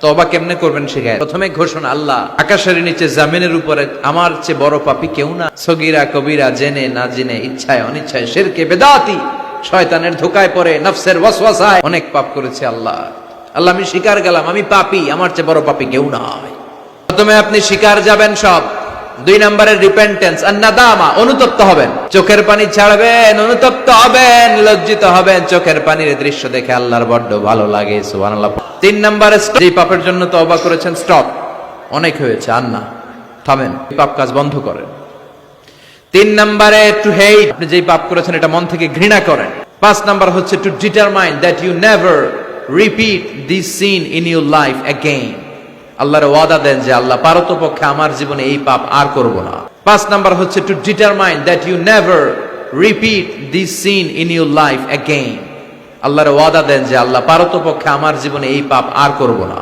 তওবা কেমনে করবেন শিখায়। প্রথমে ঘোষণা, আল্লাহ আকাশের নিচে জামিনের উপরে আমার চেয়ে বড় পাপী কেউ না। সগীরা কবিরা, জেনে না জেনে, ইচ্ছায় অনিচ্ছায়, শিরকে বেদাতি, শয়তানের ধোকায় পড়ে, নফসের ওয়াসওয়াসায় অনেক পাপ করেছি। আল্লাহ আল্লাহ আমি স্বীকার গেলাম, আমি পাপী, আমার চেয়ে বড় পাপী কেউ নাই। প্রথমে আপনি স্বীকার যাবেন সব। 2 নম্বরের রিপেন্টেন্স, আন-নাদামা, অনুতপ্ত হবেন, চোখের পানি ছাড়বেন, অনুতপ্ত হবেন, লজ্জিত হবেন, চোখের পানির দৃশ্য দেখে আল্লাহর বড্ড ভালো লাগে, সুবহানাল্লাহ। 3 নম্বরে যে পাপের জন্য তওবা করেছেন, স্টপ, অনেক হয়েছে, আর না, থামেন, এই পাপ কাজ বন্ধ করেন। 3 নম্বরে টু হেট, আপনি যেই পাপ করেছেন এটা মন থেকে ঘৃণা করেন। 5 নাম্বার হচ্ছে to determine that you never repeat this sin in your life again. আল্লাহর ওয়াদা দেন যে আল্লাহ পারতপক্ষে আমার জীবনে এই পাপ আর করব না। 5 নাম্বার হচ্ছে to determine that you never repeat this sin in your life again. আল্লাহর ওয়াদা দেন যে আল্লাহ পারতপক্ষে আমার জীবনে এই পাপ আর করব না।